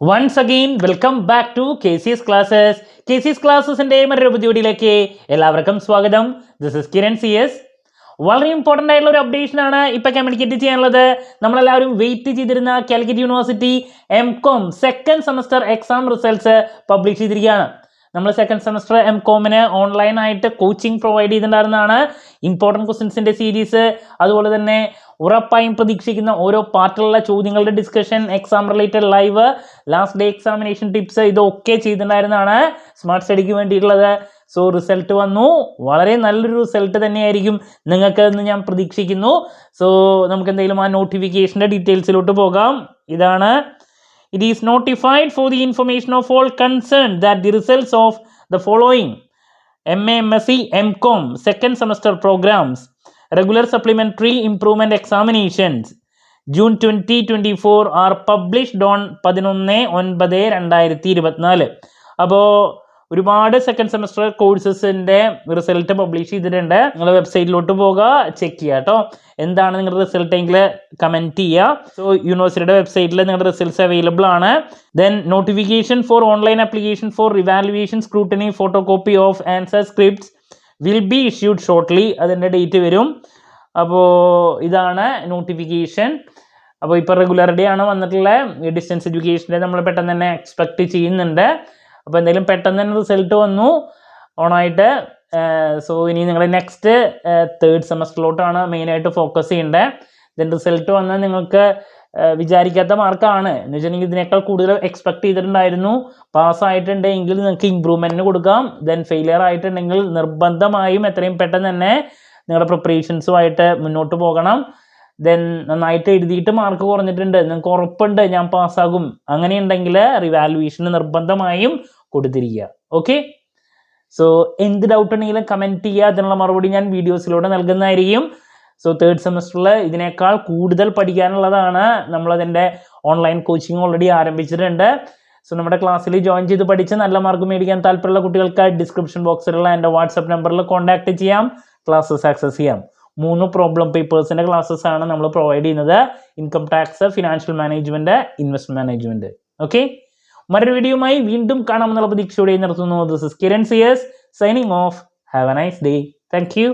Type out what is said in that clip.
Once again, welcome back to KCS Classes. KCS Classesന്റെ മറ്റൊരു പുതിയ വീഡിയോയിലേക്ക് എല്ലാവർക്കും സ്വാഗതം. This is Kiran CS. വളരെ ഇമ്പോർട്ടൻ്റ് ആയിട്ടുള്ള ഒരു അപ്ഡേഷൻ ആണ് ഇപ്പോൾ കമ്മ്യൂണിക്കേറ്റ് ചെയ്യാനുള്ളത്. നമ്മളെല്ലാവരും വെയിറ്റ് ചെയ്തിരുന്ന Calicut university MCOM second semester exam results publish ചെയ്തിരിക്കുകയാണ്. നമ്മൾ സെക്കൻഡ് സെമസ്റ്റർ MCOMന് ഓൺലൈനായിട്ട് കോച്ചിങ് പ്രൊവൈഡ് ചെയ്തിട്ടുണ്ടായിരുന്നതാണ്. ഇമ്പോർട്ടൻറ്റ് ക്വസ്റ്റ്യൻസിൻ്റെ സീരീസ്, അതുപോലെ തന്നെ ഉറപ്പായും പ്രതീക്ഷിക്കുന്ന ഓരോ പാർട്ടിലുള്ള ചോദ്യങ്ങളുടെ discussion, exam related live, last day examination tips, ഇതൊക്കെ ചെയ്തിട്ടുണ്ടായിരുന്നതാണ് സ്മാർട്ട് സ്റ്റഡിക്ക് വേണ്ടിയിട്ടുള്ളത്. സോ റിസൾട്ട് വന്നു. വളരെ നല്ലൊരു റിസൾട്ട് തന്നെയായിരിക്കും നിങ്ങൾക്ക് എന്ന് ഞാൻ പ്രതീക്ഷിക്കുന്നു. സോ നമുക്ക് എന്തെങ്കിലും ആ നോട്ടിഫിക്കേഷൻ്റെ ഡീറ്റെയിൽസിലോട്ട് പോകാം. ഇതാണ്: It is notified for the information of all concerned that the results of the following MA, MSc, MCOM second semester programs, regular supplementary improvement examinations, June 2024 are published on 11/9/2024. അപ്പോൾ ഒരുപാട് സെക്കൻഡ് സെമസ്റ്റർ കോഴ്സസിൻ്റെ റിസൾട്ട് പബ്ലിഷ് ചെയ്തിട്ടുണ്ട്. നിങ്ങൾ വെബ്സൈറ്റിലോട്ട് പോകുക, check ചെയ്യുക കേട്ടോ. എന്താണ് നിങ്ങളുടെ result എങ്കിൽ കമൻറ്റ് ചെയ്യുക. സോ യൂണിവേഴ്സിറ്റിയുടെ വെബ്സൈറ്റിൽ നിങ്ങളുടെ റിസൾട്ട്സ് അവൈലബിൾ ആണ്. Then notification for online application for evaluation scrutiny photo copy of answer scripts will be issued shortly. അതിൻ്റെ ഡേറ്റ് വരും. അപ്പോൾ ഇതാണ് നോട്ടിഫിക്കേഷൻ. അപ്പോൾ ഇപ്പോൾ റെഗുലറിറ്റി ആണ് വന്നിട്ടുള്ളത്. ഡിസ്റ്റൻസ് എഡ്യൂക്കേഷൻ്റെ നമ്മൾ പെട്ടെന്ന് തന്നെ എക്സ്പെക്റ്റ് ചെയ്യുന്നുണ്ട്. അപ്പോൾ എന്തായാലും പെട്ടെന്ന് തന്നെ റിസൾട്ട് വന്നു ഓണായിട്ട്. സോ ഇനി നിങ്ങൾ നെക്സ്റ്റ് തേർഡ് സെമസ്റ്ററിലോട്ടാണ് മെയിനായിട്ട് ഫോക്കസ് ചെയ്യേണ്ടത്. ദെൻ റിസൾട്ട് വന്നാൽ നിങ്ങൾക്ക് വിചാരിക്കാത്ത മാർക്കാണ് എന്ന് വെച്ചിട്ടുണ്ടെങ്കിൽ ഇതിനേക്കാൾ കൂടുതൽ എക്സ്പെക്ട് ചെയ്തിട്ടുണ്ടായിരുന്നു. പാസ്സായിട്ടുണ്ടെങ്കിൽ നിങ്ങൾക്ക് ഇമ്പ്രൂവ്മെൻറ്റിന് കൊടുക്കാം. ദെൻ ഫെയിലിയർ ആയിട്ടുണ്ടെങ്കിൽ നിർബന്ധമായും എത്രയും പെട്ടെന്ന് തന്നെ നിങ്ങളുടെ പ്രിപ്പറേഷൻസുമായിട്ട് മുന്നോട്ട് പോകണം. ദെൻ നന്നായിട്ട് എഴുതിയിട്ട് മാർക്ക് കുറഞ്ഞിട്ടുണ്ട്, നിങ്ങൾക്ക് ഉറപ്പുണ്ട് ഞാൻ പാസ്സാകും, അങ്ങനെയുണ്ടെങ്കിൽ റിവാലുവേഷന് നിർബന്ധമായും കൊടുത്തിരിക്കുക. ഓക്കെ, സോ എന്ത് ഡൗട്ട് ഉണ്ടെങ്കിലും കമൻറ്റ് ചെയ്യുക. അതിനുള്ള മറുപടി ഞാൻ വീഡിയോസിലൂടെ നൽകുന്നതായിരിക്കും. സോ തേർഡ് സെമസ്റ്ററിൽ ഇതിനേക്കാൾ കൂടുതൽ പഠിക്കാനുള്ളതാണ്. നമ്മളതിൻ്റെ ഓൺലൈൻ കോച്ചിങ് ഓൾറെഡി ആരംഭിച്ചിട്ടുണ്ട്. സോ നമ്മുടെ ക്ലാസ്സിൽ ജോയിൻ ചെയ്ത് പഠിച്ച് നല്ല മാർക്ക് മേടിക്കാൻ താല്പര്യമുള്ള കുട്ടികൾക്ക് ഡിസ്ക്രിപ്ഷൻ ബോക്സിലുള്ള എൻ്റെ വാട്സപ്പ് നമ്പറിൽ കോൺടാക്ട് ചെയ്യാം, ക്ലാസ്സസ് ആക്സസ് ചെയ്യാം. 3 പ്രോബ്ലം പേപ്പേഴ്സിൻ്റെ ക്ലാസ്സസ് ആണ് നമ്മൾ പ്രൊവൈഡ് ചെയ്യുന്നത്: income tax, financial management, investment management. Okay, മറ്റൊരു വീഡിയോയുമായി വീണ്ടും കാണാമെന്നുള്ള പ്രതീക്ഷയോടെ നിർത്തുന്നു. This is Kiran CS signing off. Have a nice day. Thank U.